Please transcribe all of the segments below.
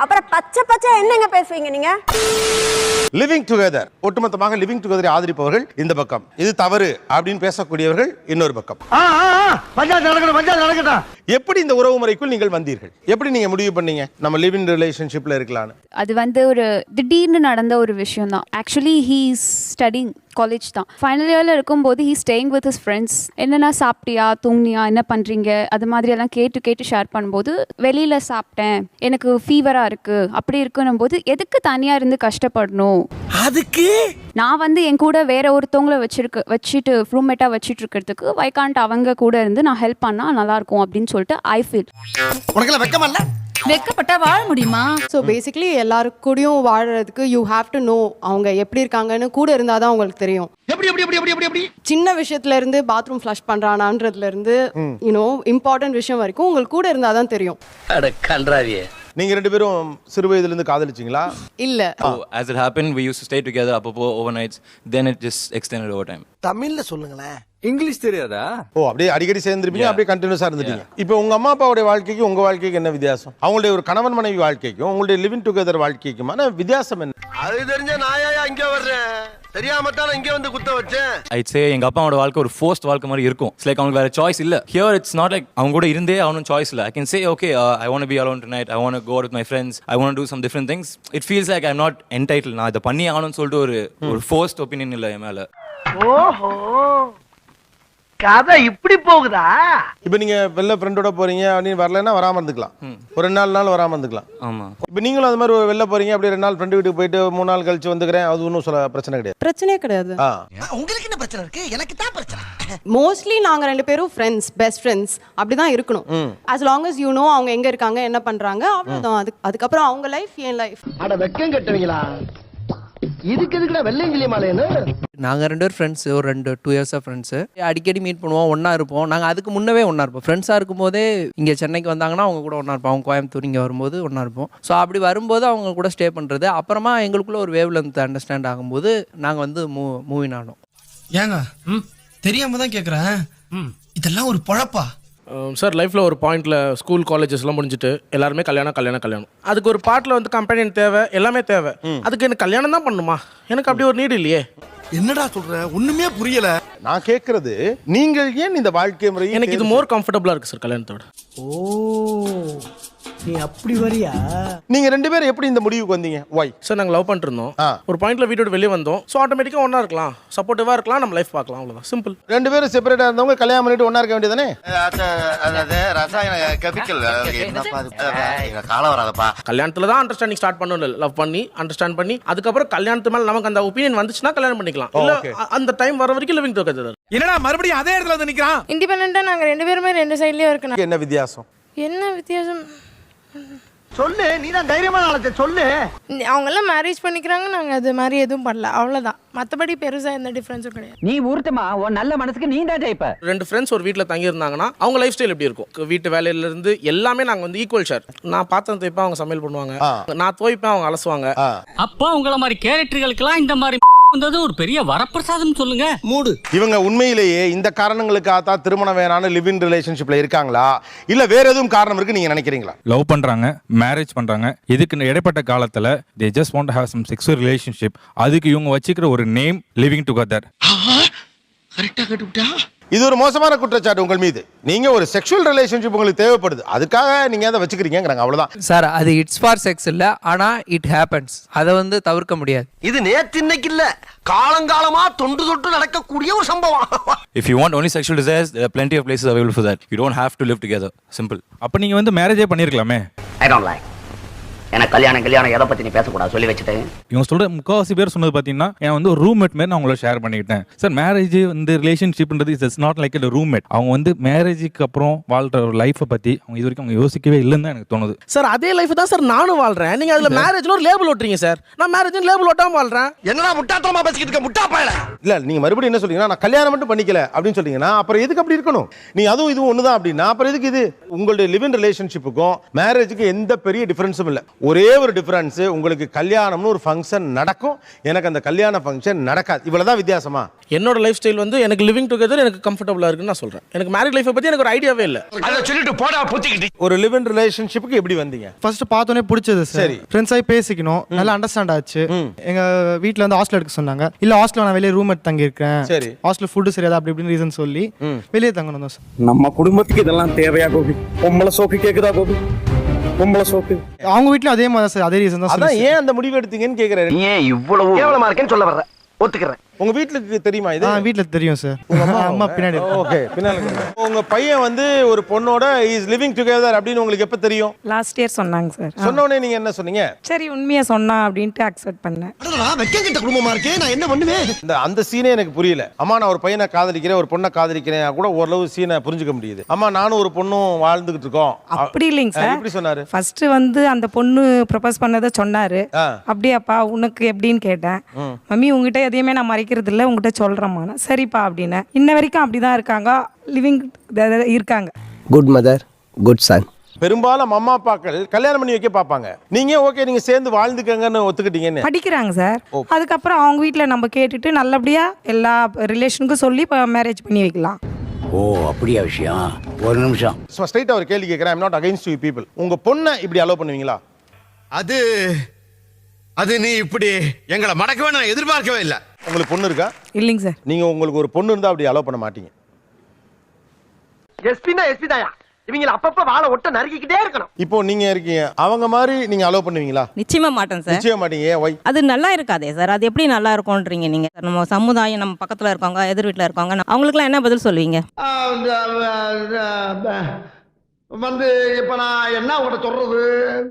அப்புறம் பச்சை பச்சை என்னங்க பேசுவீங்க நீங்க? லிவிங் டுகெதர், ஒட்டுமொத்தமாக லிவிங் டுகெதரை ஆதரிப்பவர்கள் இந்த பக்கம், இது தவறு அப்படின்னு பேசக்கூடியவர்கள் இன்னொரு பக்கம். எப்படி இந்த உறவு முறைக்குள் நீங்கள் வந்தீர்கள்? எப்படி நீங்க முடிவு பண்ணீங்க நம்ம லிவ் இன் ரிலேஷன்ஷிப்ல இருக்கலாம்னு? அது வந்து ஒரு திடீர்னு நடந்த ஒரு விஷயம் தான். Actually he is studying college தான். ஃபைனல் இயரில் இருக்கும்போது he staying with his friends. என்னென்னா சாப்பிட்டியா, தூங்கினியா, என்ன பண்ணுறீங்க, அது மாதிரியெல்லாம் கேட்டு ஷேர் பண்ணும்போது வெளியில் சாப்பிட்டேன், எனக்கு ஃபீவராக இருக்குது, அப்படி இருக்குன்னும் போது எதுக்கு தனியாக இருந்து கஷ்டப்படணும், அதுக்கு நான் வந்து என் கூட வேற ஒருத்தவங்கள வச்சுட்டு ரூம்மேட்டாக வச்சுட்டு இருக்கிறதுக்கு வைகாண்ட் அவங்க கூட இருந்து நான் ஹெல்ப் பண்ணால் நல்லாயிருக்கும் அப்படின்னு சொல்லிட்டு ஐ ஃபீல். உனக்கு வெக்கமல்ல? வெக்கப்பட்டா வாழ முடியுமா? ஸோ பேசிக்கலி எல்லாரு கூடயும் வாழறதுக்கு யூ ஹாவ் டு நோ அவங்க எப்படி இருக்காங்கன்னு கூட இருந்தாதான் உங்களுக்கு தெரியும். எப்படி சின்ன விஷயத்துல இருந்து பாத்ரூம் ஃப்ளஷ் பண்றானான்றதுல இருந்து யூனோ இம்பார்ட்டன்ட் விஷயம் வரைக்கும் உங்களுக்கு கூட இருந்தாதான் தெரியும். அட கன்றாவியே. நீங்க ரெண்டு பேரும் சிறு வயதுல இருந்து காதலிச்சீங்களா? இல்ல. As it happened, we used to stay together அப்பப்போ overnights. Then it just extended over time. தமிழ்ல சொல்லுங்களேன். இங்கிலீஷ் தெரியாதா? அப்படியே அடிக்கடி சேர்ந்துருப்பீங்க, அப்படியே கண்டினியூஸா இருந்துட்டீங்க. இப்போ உங்க அம்மா அப்பாவுடைய வாழ்க்கைக்கு உங்க வாழ்க்கைக்கு என்ன வித்தியாசம்? அவங்களுடைய ஒரு கணவன் மனைவி வாழ்க்கைக்கும் உங்களுடைய லிவிங் டுகெதர் வாழ்க்கைக்குமான வித்தியாசம் என்ன? அது தெரிஞ்ச நாயா இங்க வர்றேன், தெரியாம தான் இங்க வந்து குத்த வச்சேன். I'd say எங்க அப்பாவோட வாழ்க்கை ஒரு forced வாழ்க்கை மாதிரி இருக்கும். It's like அவங்களுக்கு வேற சாய்ஸ் இல்ல. Here it's not like அவங்க கூட இருந்தே அவனும் சாய்ஸ் இல்ல. I can say okay, I want to be alone tonight, I want to go out with my friends, I want to do some different things. It feels like I'm not entitled. நான் இத பண்ணி ஆகணும்னு சொல்லிட்டு ஒரு forced opinion இல்ல என் மேல. ஓஹோ, கதை இப்படி போகுதா? இப்போ நீங்க வெளில ஃப்ரெண்டோட போறீங்க அப்படின்னு வரலன்னா வராம இருந்துக்கலாம், ஒரு 4 நாள் வராம இருந்துக்கலாம். ஆமா. இப்போ நீங்களும் அது மாதிரி வெளில போறீங்க, அப்படியே 2 நாள் ஃப்ரெண்டு வீட்டுக்கு போயிட்டு 3 நாள் கழிச்சு வந்துக்கிறேன், அது ஒன்றும் சொல்ல பிரச்சனை கிடையாது. பிரச்சனையே கிடையாது. உங்களுக்கு என்ன பிரச்சனை இருக்கு? எனக்கு தான் பிரச்சனை. மோஸ்ட்லி நாங்க 2 பேரும் ஃப்ரெண்ட்ஸ், பெஸ்ட் ஃப்ரெண்ட்ஸ் அப்படிதான் இருக்கணும். as long as you know அவங்க எங்க இருக்காங்க, என்ன பண்றாங்க, அவ்வளவுதான். அதுக்கப்புறம் அவங்க லைஃப் என் லைஃப். அட வெக்கம் கட்டுவீங்களா? இதுக்கு எதுக்குடா வெள்ளையங்கிலி மாலைன்னு? நாங்கள் 2 பேர் ஃப்ரெண்ட்ஸு, ஒரு 2 இயர்ஸாக ஃப்ரெண்ட்ஸு. அடிக்கடி மீட் பண்ணுவோம், ஒன்றா இருப்போம். நாங்கள் அதுக்கு முன்னவே ஒன்றா இருப்போம். ஃப்ரெண்ட்ஸாக இருக்கும்போதே இங்கே சென்னைக்கு வந்தாங்கன்னா அவங்க கூட ஒன்றா இருப்போம், அவங்க கோயம்புத்தூர் இங்கே வரும்போது ஒன்றா இருப்போம். ஸோ அப்படி வரும்போது அவங்க கூட ஸ்டே பண்ணுறது, அப்புறமா எங்களுக்குள்ள ஒரு வேவ் லென்த் அண்டர்ஸ்டாண்ட் ஆகும்போது நாங்கள் வந்து மூவின் ஆனோம். ஏங்க தெரியாம தான் கேட்குறேன், இதெல்லாம் ஒரு பொழப்பா? சார் லைஃப்பில் ஒரு பாயிண்டில் ஸ்கூல் காலேஜஸ்லாம் முடிஞ்சுட்டு எல்லாருமே கல்யாணம். அதுக்கு ஒரு பாட்டில் வந்து கம்பெனியன் தேவை, எல்லாமே தேவை. அதுக்கு எனக்கு கல்யாணம் தான் பண்ணுமா? எனக்கு அப்படி ஒரு நீடு இல்லையே. என்னடா சொல்ற? ஒண்ணுமே புரியல. நான் கேட்கறது, நீங்கள் ஏன் இந்த வாழ்க்கை முறை? எனக்கு இது மோர் கம்ஃபர்டபுளாக இருக்குது சார் கல்யாணத்தோட. ஓ, நீ அப்படி வரியா? நீங்க 2 பேரும் எப்படி இந்த முடிவுக்கு வந்தீங்க? ஒய்? சார் நாங்கள் லவ் பண்ணிட்டு இருந்தோம். ஒரு பாயிண்ட்ல வீட்டோட வெளியே வந்தோம். ஸோ ஆட்டோமேட்டிக்காக ஒன்றா இருக்கலாம், சப்போர்ட்டிவாக இருக்கலாம், நம்ம லைஃப் பார்க்கலாம், அவ்வளோதான், சிம்பிள். 2 பேரும் செப்பரேட்டா இருந்தவங்க கல்யாணம் பண்ணிட்டு ஒண்ணா இருக்க வேண்டியதானே? ரசாயன கெமிக்கல் கால வராதப்பா. கல்யாணத்துல தான் அண்டர்ஸ்டாண்டிங் ஸ்டார்ட் பண்ணணும், லவ் பண்ணி அண்டர்ஸ்டாண்ட் பண்ணி அதுக்கப்புறம் கல்யாணத்து மேல நமக்கு அந்த ஒப்பீனியன் வந்துச்சுன்னா கல்யாணம் பண்ணிக்கலாம். இல்ல அந்த டைம் வர வரைக்கும் லிவிங் டுகெதர். என்னடா மறுபடியும் அதே இடத்துல வந்து நிக்கிறான்? இண்டிபெண்டன்ட்டா நாங்க 2 பேருமே 2 சைடுலயே இருக்கணும். என்ன வித்தியாசம்? என்ன வித்தியாசம் சொல்லு, நீ தான் தைரியமான ஆளத்தை சொல்லு. அவங்க எல்லாம் மேரேஜ் பண்ணிக்கிறாங்க, நாங்க அது மாதிரி எதுவும் பண்ணல, அவ்வளவுதான். மத்தபடி பெருசா எந்த டிஃபரன்ஸும் கிடையாது. நீ ஊர்த்தமா உன் நல்ல மனசுக்கு நீ தான் ஜெயிப்ப. 2 ஃப்ரெண்ட்ஸ் ஒரு வீட்டில் தங்கி இருந்தாங்கன்னா அவங்க லைஃப் ஸ்டைல் எப்படி இருக்கும்? வீட்டு வேலையில இருந்து எல்லாமே நாங்க வந்து ஈக்குவல் ஷேர். நான் பாத்திரம் துவைப்பேன், அவங்க சமையல் பண்ணுவாங்க. நான் துவைப்பேன், அவங்க அலசுவாங்க. அப்பா உங்கள மாதிரி கேரக்டர்களுக்கெல்லாம் இந்த மாதிரி வந்தது ஒரு பெரிய வரப்பிரசாதம் சொல்லுங்க. மூடு. இவங்க உண்மையிலேயே இந்த காரணங்களுக்காக தான் திருமணம் வேணான்னு லிவ் இன் ரிலேஷன்ஷிப்ல இருக்காங்களா, இல்ல வேற எதுவும் காரணம் இருக்கு நீங்க நினைக்கிறீங்களா? லவ் பண்றாங்க, மேரேஜ் பண்றாங்க, இதுக்கு இடைப்பட்ட காலத்துல they just want to have some sexual relationship. அதுக்கு இவங்க வச்சுக்கிற ஒரு நேம் லிவிங் டுகெதர். கரெக்டா கேட்டுட்டா? இது ஒரு மோசமான குற்றச்சாட்டு உங்கள் மீது. நீங்க ஒரு செக்ஷுவல் ரிலேஷன்ஷிப் உங்களுக்கு தேவைப்படுது, அதுக்காக நீங்க அதை வச்சுக்கிறீங்கிறாங்க, அவ்வளவுதான். சார் அது இட்ஸ் ஃபார் செக்ஸ் இல்லை, ஆனால் இட் ஹேப்பன்ஸ். அதை வந்து தவிர்க்க முடியாது. இது நேத்து இன்னைக்கு இல்ல, காலங்காலமா தொட்டு நடக்கக்கூடிய ஒரு சம்பவம். If you want only sexual desires, there are plenty of places available for that. You don't have to live together. Simple. அப்ப நீங்க வந்து மேரேஜே பண்ணிருக்கலாமே. I don't like. எனக்கு கல்யாணம் எதை பத்தி நீ பேசக்கூடாது சொல்லி வச்சுட்டேன். இவங்க சொல்ற முக்காவாசி பேர் சொன்னது பாத்தீங்கன்னா, நான் வந்து ஒரு ரூம்மேட் மாதிரி நான் உங்களை ஷேர் பண்ணிக்கிட்டேன். சார் மேரேஜ் வந்து ரிலேஷன்ஷிப்ன்றது is not like a roommate. அவங்க வந்து மேரேஜுக்கு அப்புறம் வாழ்ற ஒரு லைஃபை பத்தி அவங்க இது வரைக்கும் அவங்க யோசிக்கவே இல்லைன்னு தான் எனக்கு தோணுது. சார் அதே லைஃப் தான் சார் நானும் வாழ்றேன். நீங்க அதுல மேரேஜ்ல ஒரு லேபிள் ஓட்டுறீங்க சார். நான் மேரேஜ் லேபிள் ஓட்டாம வாழ்றேன். என்னடா முட்டாத்தனமா பேசிக்கிட்டு இருக்க முட்டா பயல? இல்ல நீங்க மறுபடியும் என்ன சொல்றீங்கன்னா, நான் கல்யாணம் மட்டும் பண்ணிக்கல அப்படின்னு சொல்றீங்கன்னா, அப்புறம் எதுக்கு அப்படி இருக்கணும்? நீ அதுவும் இதுவும் ஒண்ணுதான் அப்படின்னா அப்புறம் எதுக்கு இது? உங்களுடைய லிவ் இன் ரிலேஷன்ஷிப்புக்கும் மேரேஜுக்கு எந்த பெரிய டிஃபரன்ஸும் இல்ல. ஒரே ஒரு டிஃபரன்ஸ், உங்களுக்கு கல்யாணம்னு ஒரு ஃபங்க்ஷன் நடக்கும், எனக்கு அந்த கல்யாண ஃபங்க்ஷன் நடக்காது. இவ்வளவுதான் வித்தியாசமா? என்னோட லைஃப் ஸ்டைல் வந்து எனக்கு லிவிங் டுகெதர் எனக்கு கம்ஃபர்டபுளா இருக்குன்னு நான் சொல்றேன். எனக்கு மேரிட் லைஃபை பத்தி எனக்கு ஒரு ஐடியாவே இல்லை. அதை சொல்லிட்டு போடா புத்திக்கிட்டு. ஒரு லிவ் இன் ரிலேஷன்ஷிப்புக்கு எப்படி வந்தீங்க? ஃபர்ஸ்ட் பார்த்தோன்னே பிடிச்சது சார். சரி. ஃப்ரெண்ட்ஸ் ஆகி பேசிக்கணும், நல்லா அண்டர்ஸ்டாண்ட் ஆச்சு. எங்க வீட்டில் வந்து ஹாஸ்டல் எடுக்க சொன்னாங்க. இல்ல ஹாஸ்டல் நான் வெளியே ரூம் எடுத்து தங்கி இருக்கேன், சரி, ஹாஸ்டல் ஃபுட்டு சரியாதா அப்படி இப்படின்னு ரீசன் சொல்லி வெளியே தங்கணும் தான் சார். நம்ம குடும்பத்துக்கு இதெல்லாம் தேவையா கோபி? பொம்பளை சோக்கு கேக்குதா கோபி? பொம்பளை சோக்கு அவங்க வீட்லயும் அதே மாதிரி சார், அதே ரீசன் தான். அதான் ஏன் அந்த முடிவு எடுத்தீங்கன்னு கேக்குறாரு. ஏன் இவ்வளவு கேவலமா இருக்கேன்னு சொல்ல வர்றேன், ஒத்துக்கிறேன். உங்க வீட்டுக்கு தெரியுமா இது? வீட்ல தெரியும் சார். உங்க அம்மா பின்னாடி. ஓகே, பின்னாடி. உங்க பையன் வந்து ஒரு பொண்ணோட இஸ் லிவிங் டுகெதர் அப்படின்னு உங்களுக்கு எப்ப தெரியும்? லாஸ்ட் இயர் சொன்னாங்க சார். சொன்ன உடனே நீங்க என்ன சொன்னீங்க? சரி உண்மையா சொன்னா அப்படின்ட்டு அக்செப்ட் பண்ணேன். வெக்கங்கிட்ட குடும்பமா இருக்கே, நான் என்ன பண்ணுவேன்? அந்த சீனே எனக்கு புரியல. அம்மா நான் ஒரு பையனை காதலிக்கிறேன், ஒரு பொண்ணை காதலிக்கிறேன் கூட ஓரளவு சீனை புரிஞ்சுக்க முடியுது. அம்மா நானும் ஒரு பொண்ணும் வாழ்ந்துகிட்டு இருக்கோம். அப்படி இல்லைங்க சார். எப்படி சொன்னாரு? ஃபர்ஸ்ட் வந்து அந்த பொண்ணு ப்ரொபோஸ் பண்ணதை சொன்னாரு. அப்படியாப்பா உனக்கு எப்படின்னு கேட்டேன். மம்மி உங்ககிட்ட எதையுமே நான் மறைக்கிறது இல்லை, உங்ககிட்ட சொல்றேம்மா. சரிப்பா அப்படின்னு. இன்ன வரைக்கும் அப்படிதான் இருக்காங்க, லிவிங் இருக்காங்க. Good mother good son. பெரும்பாலும் அம்மா அப்பாக்கள் கல்யாணம் பண்ணி வைக்க பார்ப்பாங்க. நீங்க ஓகே நீங்க சேர்ந்து வாழ்ந்துக்கங்கன்னு ஒத்துக்கிட்டீங்கன்னு படிக்கிறாங்க சார். அதுக்கப்புறம் அவங்க வீட்டில் நம்ம கேட்டுட்டு நல்லபடியா எல்லா ரிலேஷனுக்கும் சொல்லி மேரேஜ் பண்ணி வைக்கலாம். ஓ அப்படியா விஷயம்? ஒரு நிமிஷம் ஸ்ட்ரைட்டா ஒரு கேள்வி கேட்கிறேன். I'm not against you people. உங்க பொண்ணை இப்படி அலோவ் பண்ணுவீங்களா? அது நீ இப்படி எங்களை மடக்கவே நான் எதிர்பார்க்கவே இல்லை. உங்களுக்கு பொண்ணு இருக்கா? இல்லைங்க சார். நீங்க உங்களுக்கு ஒரு பொண்ணு இருந்தா அப்படி அலோவ் பண்ண மாட்டீங்க? எஸ்பினா எஸ்பி தாயா, இவங்களை அப்பப்ப வாழை ஒட்ட நறுக்கிக்கிட்டே இருக்கணும். இப்போ நீங்க இருக்கீங்க, அவங்க மாதிரி நீங்க அலோவ் பண்ணுவீங்களா? நிச்சயமா மாட்டேன் சார். நிச்சயமா மாட்டீங்க. வை அது நல்லா இருக்காதே சார். அது எப்படி நல்லா இருக்கும்ன்றீங்க நீங்க? நம்ம சமுதாயம், நம்ம பக்கத்துல இருக்கவங்க, எதிர் வீட்டில் இருக்கவங்க, அவங்களுக்குலாம் என்ன பதில் சொல்லுவீங்க? வந்து இப்ப நான் என்ன உங்கள்கிட்ட சொல்றது?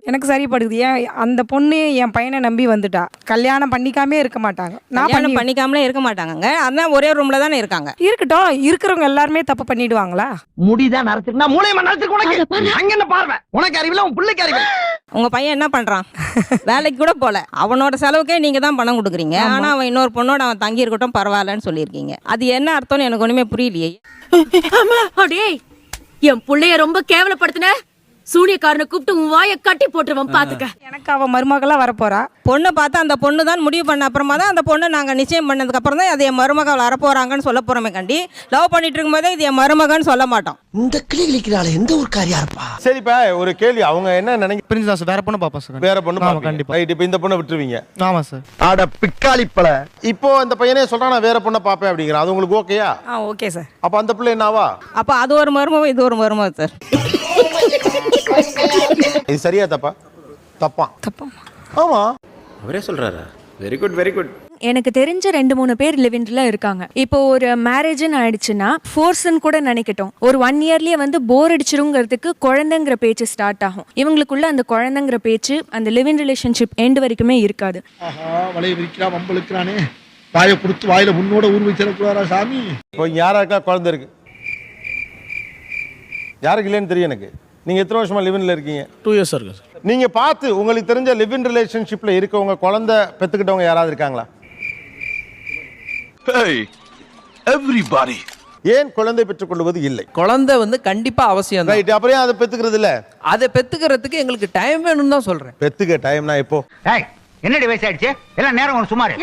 எனக்கு சரிப்படுது. ஏன் அந்த பொண்ணு என் பையனை நம்பி வந்துட்டா, கல்யாணம் பண்ணிக்காமே இருக்க மாட்டாங்க. நான் பண்ணிக்காமலே இருக்க மாட்டாங்க. அதான் ஒரே ரூம்ல தானே இருக்காங்க. இருக்கட்டும், இருக்கிறவங்க எல்லாருமே தப்பு பண்ணிடுவாங்களா? முடிதான் நடத்திருக்கா, மூளையமா நடத்திருக்க. உனக்கு அங்க என்ன பார்வை? உனக்கு அறிவில்லை, உன் பிள்ளைக்கு அறிவில்லை. உங்க பையன் என்ன பண்றான்? வேலைக்கு கூட போல. அவனோட செலவுக்கே நீங்க தான் பணம் கொடுக்குறீங்க. ஆனா அவன் இன்னொரு பொண்ணோட அவன் தங்கி இருக்கட்டும் பரவாயில்லன்னு சொல்லியிருக்கீங்க. அது என்ன அர்த்தம்னு எனக்கு ஒண்ணுமே புரியலையே. என் புள்ளைய ரொம்ப கேவலப்படுத்தின சூனியக்காரனை கூப்பிட்டு உன் வாயை கட்டி போட்டுருவன் பாத்துக்க. எனக்கு அவன் மருமகளா வரப்போறா. பொண்ணை பார்த்து அந்த பொண்ணு தான் முடிவு பண்ண அப்புறமா தான் அந்த பொண்ணு நாங்க நிச்சயம் பண்ணதுக்கு அப்புறம் தான் அது என் மருமகள் வரப்போறாங்கன்னு சொல்ல போறோமே கண்டி. லவ் பண்ணிட்டு இருக்கும்போதே இது என் மருமகன்னு சொல்ல மாட்டோம். இந்த கிளி கிளிக்கிறாள் எந்த ஒரு காரியா இருப்பா? சரிப்பா, ஒரு கேள்வி. அவங்க என்ன நினைக்க பிரிஞ்சுதான் சார். வேற பொண்ணு பாப்பா சார். வேற பொண்ணு பாப்பா? கண்டிப்பா. ரைட். இப்போ இந்த பொண்ணை விட்டுருவீங்க? ஆமா சார். ஆட பிக்காளிப்பல. இப்போ அந்த பையனே சொல்றான் நான் வேற பொண்ணை பாப்பேன் அப்படிங்கிறான். அது உங்களுக்கு ஓகேயா? Okay sir. அப்ப அந்த பிள்ளை என்னவா? அப்ப அது ஒரு மருமகம், இது ஒரு மருமகம் சார். இது சரியா தப்பா? தப்பா. ஆமா, அவரே சொல்றாரா? Very good very good. எனக்கு தெரிஞ்ச 2-3 பேர் லிவின்ல இருக்காங்க. இப்போ ஒரு மேரேஜ்னு ஆயிடுச்சுன்னா ஃபோர்ஸ்ன்னு கூட நினைக்கட்டும், ஒரு 1 இயர்லயே வந்து போர் அடிச்சிருங்கிறதுக்கு குழந்தைங்கிற பேச்சு ஸ்டார்ட் ஆகும். இவங்களுக்குள்ள அந்த குழந்தைங்கிற பேச்சு அந்த லிவிங் ரிலேஷன்ஷிப் எண்ட் வரைக்குமே இருக்காது. வலைய விரிக்கிறா, வம்பளுக்குறானே, வாயை கொடுத்து வாயில முன்னோட ஊர் வச்சிடக்கூடாதா சாமி? இப்போ யாராருக்கா குழந்தை இருக்கு? யாருக்கு இல்லைன்னு தெரியும் எனக்கு. நீங்க எத்தனை வருஷமா லிவின்ல இருக்கீங்க? 2 years இருக்கு. நீங்க பார்த்து உங்களுக்கு தெரிஞ்ச லிவிங் ரிலேஷன்ஷிப்ல இருக்கவங்க குழந்தை பெத்துக்கிட்டவங்க யாராவது இருக்காங்களா? எவ்ரிபடி. ஏன் குழந்தை பெற்றுக்கொள்வது இல்லை? குழந்தை வந்து கண்டிப்பா அவசியம். ரைட். அப்புறம் அதை பெத்துக்கிறது இல்ல? அதை பெத்துக்கிறதுக்கு எங்களுக்கு டைம் வேணும்னு தான் சொல்றேன். பெத்துக்க டைம்னா எப்போ? என்னடி வயசாயிடுச்சு? எல்லாம் நேரம் சுமார்.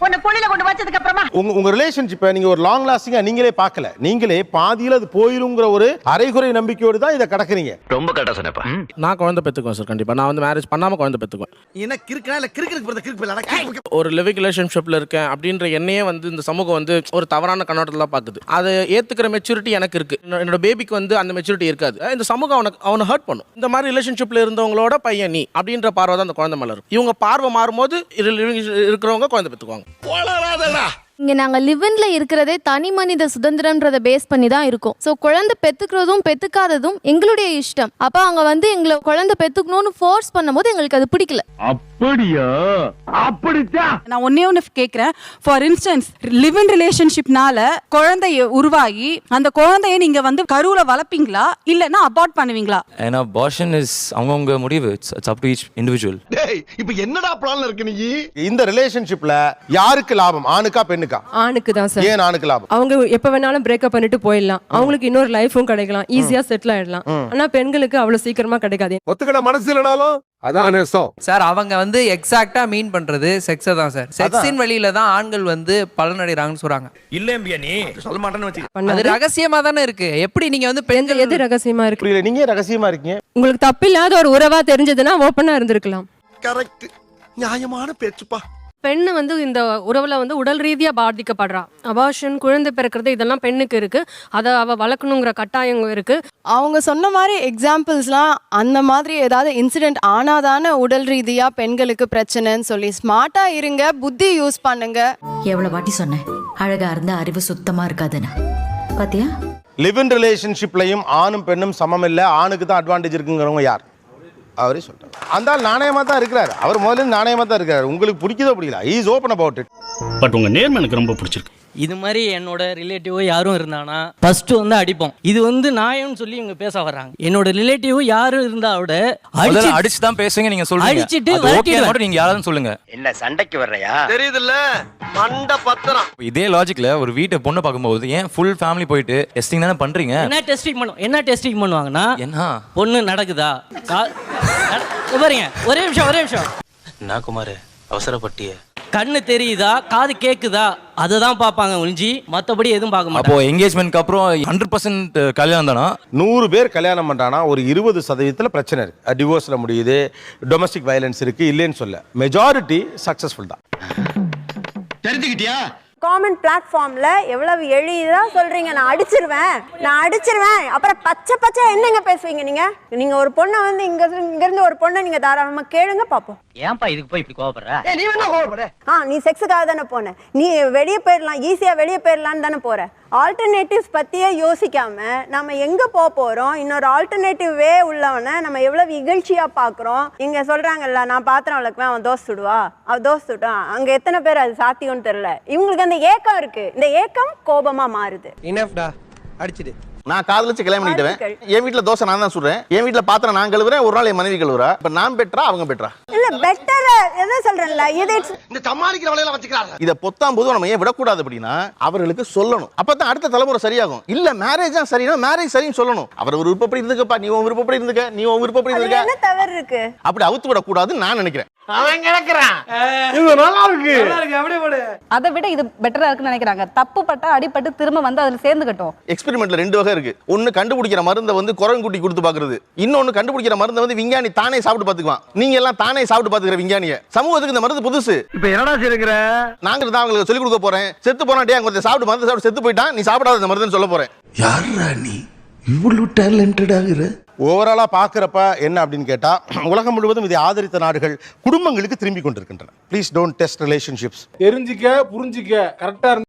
உன்னை கொள்ளையில கொண்டு வச்சதுக்கு அப்புறமா உங்க ரிலேஷன்ஷிப்பை நீங்க ஒரு லாங் லாஸ்டிங்கா நீங்களே பார்க்கல. நீங்களே பாதியில அது போயிருங்கிற ஒரு அரைகுறை நம்பிக்கையோடு தான் இதை கடக்குறீங்க. ரொம்ப கரெக்டா சொன்னப்பா. நான் குழந்தை பெற்றுக்குவேன் சார். கண்டிப்பா நான் வந்து மேரேஜ் பண்ணாம குழந்தை பெற்றுக்குவேன். எனக்கு இருக்கா இல்ல கிறுக்கு ஒரு லிவிங் ரிலேஷன்ஷிப்ல இருக்கேன் அப்படின்ற என்னையே வந்து இந்த சமூகம் வந்து ஒரு தவறான கண்ணோட்டத்துல பாக்குது. அதை ஏத்துக்கிற மெச்சூரிட்டி எனக்கு இருக்கு. என்னோட பேபிக்கு வந்து அந்த மெச்சூரிட்டி இருக்காது. இந்த சமூகம் அவனை ஹர்ட் பண்ணும். இந்த மாதிரி ரிலேஷன்ஷிப்ல இருந்தவங்களோட பையன் நீ அப்படின்ற பார்வை தான் அந்த குழந்தை மேல இருக்கும். இவங்க பார்வை மாறும்போது இருக்கிறவங்க குழந்தை பெற்றுக்குவாங்க. இங்க நாங்க லிவின்ல இருக்கிறதே தனி மனித சுதந்திரம்ன்றத பேஸ் பண்ணி தான் இருக்கும். சோ குழந்தை பெத்துக்கிறதும் பெத்துக்காததும் எங்களுடைய இஷ்டம். அப்ப அங்க வந்து எங்களை குழந்தை பெத்துக்கணும்னு ஃபோர்ஸ் பண்ணும்போது எங்களுக்கு அது பிடிக்கல. அப்படியா? அப்படிதான். நான் ஒண்ணு கேக்குறேன். ஃபார் இன்ஸ்டன்ஸ் லிவிங் ரிலேஷன்ஷிப்னால குழந்தை உருவாகி அந்த குழந்தைய நீங்க வந்து கருவுல வளர்ப்பீங்களா இல்லனா அபார்ட் பண்ணுவீங்களா? And abortion is அவங்கவங்க முடிவு. It's up to each individual. டேய் இப்போ என்னடா பிளான்ல இருக்கு நீ? இந்த ரிலேஷன்ஷிப்ல யாருக்கு லாபம்? ஆணுக்கா பெண்ணுக்கா? பெண்களுக்கா? ஆணுக்கு தான் சார். ஏன் ஆணுக்கு லாபம்? அவங்க எப்ப வேணாலும் பிரேக்கப் பண்ணிட்டு போயிடலாம், அவங்களுக்கு இன்னொரு லைஃபும் கிடைக்கலாம், ஈஸியா செட்டில் ஆயிடலாம். ஆனா பெண்களுக்கு அவ்வளவு சீக்கிரமா கிடைக்காது. ஒத்துக்கிட மனசு இல்லனாலும் அதான் நேசம் சார். அவங்க வந்து எக்ஸாக்டா மீன் பண்றது செக்ஸை தான் சார். செக்ஸின் வழியில தான் ஆண்கள் வந்து பலனடைறாங்கன்னு சொல்றாங்க. இல்லம்பியா நீ சொல்ல மாட்டேன்னு வச்சு அது ரகசியமா தானே இருக்கு. எப்படி நீங்க வந்து பெண்கள் எது ரகசியமா இருக்கு? புரியல, நீங்க ரகசியமா இருக்கீங்க. உங்களுக்கு தப்பில்லாத ஒரு உறவா தெரிஞ்சதுன்னா ஓப்பனா இருந்திருக்கலாம். கரெக்ட், நியாயமான பேச்சுப்பா. பெண்ணு வந்து இந்த உறவுல வந்து உடல் ரீதியா பாதிக்கப்படுறா. அபார்ஷன், குழந்தை பிறக்கிறது, இதெல்லாம் பெண்ணுக்கு இருக்கு. அதை அவ வளர்க்கணுங்கிற கட்டாயம் இருக்கு. அவங்க சொன்ன மாதிரி எக்ஸாம்பிள்ஸ்லாம் அந்த மாதிரி ஏதாவது இன்சிடென்ட் ஆனாதானே உடல் ரீதியா பெண்களுக்கு பிரச்சனைன்னு சொல்லி ஸ்மார்ட்டா இருங்க, புத்தி யூஸ் பண்ணுங்க. எவ்வளவு வாட்டி சொன்னேன் அழகா இருந்தா அறிவு சுத்தமா இருக்காதுன்னு, பாத்தியா? லிவ் இன் ரிலேஷன்ஷிப்லையும் ஆணும் பெண்ணும் சமம் இல்லை, ஆணுக்கு தான் அட்வான்டேஜ் இருக்குங்கிறவங்க யார்? அவரே சொல்றாரு. அந்த ஆள் நாணயமா தான் இருக்கிறாரு. அவர் முதல்ல நாணயமா தான் இருக்காரு. உங்களுக்கு பிடிக்குதோ பிடிக்கல, is open about it. But உங்க நேர்மை எனக்கு ரொம்ப பிடிச்சிருக்கு. இது மாதிரி என்னோட ரிலேட்டிவ் யாரும் இருந்தானா ஃபர்ஸ்ட் வந்து அடிப்போம். இது வந்து நாயம்னு சொல்லி இவங்க பேச வர்றாங்க. என்னோட ரிலேட்டிவ் யாரும் இருந்தா விட அடிச்சு தான் பேசுங்க. நீங்க சொல்லுங்க, அடிச்சிட்டு ஓகே மட்டும் நீங்க யாராவது சொல்லுங்க. என்ன சண்டைக்கு வர்றையா? தெரியுதுல்ல, மண்ட பத்திரம். இதே லாஜிக்ல ஒரு வீட்டை பொண்ணு பார்க்கும்போது ஏன் ஃபுல் ஃபேமிலி போயிட்டு டெஸ்டிங் தானே பண்றீங்க? என்ன டெஸ்டிங் பண்ணுவாங்கன்னா, என்ன பொண்ணு நடக்குதா பாருங்க. ஒரே நிமிஷம். என்ன குமார் அவசரப்பட்டிய? கண்ணு தெரியுதா, காது கேக்குதா, அதை தான் பார்ப்பாங்க ஒழிஞ்சி மற்றபடி எதுவும் பார்க்க மாட்டாங்க. அப்போ என்கேஜ்மெண்ட்க்கு அப்புறம் 100% கல்யாணம் தானா? 100 பேர் கல்யாணம் பண்றானா ஒரு 20% பிரச்சனை இருக்கு. டிவோர்ஸ்ல முடியுது, டொமஸ்டிக் வயலன்ஸ் இருக்கு, இல்லைன்னு சொல்ல. மெஜாரிட்டி சக்சஸ்ஃபுல் தான். தெரிஞ்சுக்கிட்டியா? காமன் பிளாட்ஃபார்ம்ல எவ்வளவு எளிதா சொல்றீங்க, நான் அடிச்சிருவேன். அப்புறம் பச்சை என்னங்க பேசுவீங்க நீங்க ஒரு பொண்ணை வந்து இங்க இருந்து ஒரு பொண்ணை நீங்க தாராளமா கேளுங்க பாப்போம். ஏன்பா இதுக்கு போய் இப்படி கோவப்படுற? நீ என்ன கோவப்படுற? நீ செக்ஸுக்காக தானே போன, நீ வெளியே போயிடலாம், ஈஸியா வெளியே போயிடலான்னு தானே போற. ஆல்டர்னேட்டிவ்ஸ் பத்தியே யோசிக்காம நம்ம எங்க போறோம், இன்னொரு ஆல்டர்னேட்டிவ் வே உள்ளவன நம்ம எவ்வளவு இகழ்ச்சியா பாக்குறோம். இங்க சொல்றாங்கல்ல, நான் பாத்திரம் விளக்குவேன், அவன் தோசை சுடுவா, அவன் தோசை சுட்டான். அங்க எத்தனை பேர் அது சாத்தியம்னு தெரியல. இவங்களுக்கு அந்த ஏக்கம் இருக்கு, இந்த ஏக்கம் கோபமா மாறுது. இனஃப்டா, அடிச்சிடு. நான் காதலிச்சு கல்யாணம் பண்ணிட்டுவேன். என் வீட்டுல தோசை நான் தான் சுடுறேன், என் வீட்டுல பாத்திரம் நான் கழுவுறேன், ஒரு நாள் என் மனைவி கழுவுறா. இப்ப நான் பெட்டரா அவங்க பெட்டரா? இல்ல பெட்டர் எதை சொல்றேன்ல, இது இந்த சமாளிக்கிற வேலையில வச்சுக்கிறாங்க. இத பொத்தாம் போது நம்ம ஏன் விடக்கூடாது அப்படின்னா அவர்களுக்கு சொல்லணும். அப்பதான் அடுத்த தலைமுறை சரியாகும். இல்ல மேரேஜ் தான் சரினா மேரேஜ் சரின்னு சொல்லணும். அவர் ஒரு விருப்பப்படி இருந்துக்கப்பா, நீ உன் விருப்பப்படி இருந்துக்க, நீ உன் விருப்பப்படி இருந்துக்க. என்ன தவறு இருக்கு? அப்படி அவுத்து விடக்கூடாதுன்னு நான் நினைக்கிறேன். அவன் கிடக்குறான். இது நல்லா இருக்கு. அதை விட இது பெட்டரா இருக்குன்னு நினைக்கிறாங்க. தப்பு பட்டா அடிபட்டு திரும்ப வந்து அதுல சேர்ந்துக்கட்டும். எக்ஸ்பெரிமெண்ட்ல 2 வகை இருக்கு. ஒன்னு கண்டுபிடிக்கிற மருந்தை வந்து குரங்குட்டி கொடுத்து பாக்குறது, இன்னொன்னு கண்டுபிடிக்கிற மருந்தை வந்து விஞ்ஞானி தானே சாப்பிட்டு பாத்துக்குவான். நீங்க எல்லாம் தானே சாப்பிட்டு பாத்துக்கிற விஞ்ஞானிய. சமூகத்துக்கு இந்த மருந்து புதுசு. இப்ப என்னடா செய்யற? நாங்க தான் அவங்களுக்கு சொல்லி கொடுக்க போறேன். செத்து போனாட்டே அங்க சாப்பிட்டு மருந்து சாப்பிட்டு செத்து போயிட்டான், நீ சாப்பிடாத இந்த மருந்துன்னு சொல்ல போறேன். யாரா நீ இவ்வளவு டேலண்டட் ஆகுற? ஓவராலா பாக்குறப்ப என்ன அப்படின்னு கேட்டா, உலகம் முழுவதும் இதை ஆதரித்த நாடுகள் குடும்பங்களுக்கு திரும்பி கொண்டிருக்கின்றன. Please don't test relationships. தெரிஞ்சிக்க புரிஞ்சிக்க கரெக்டா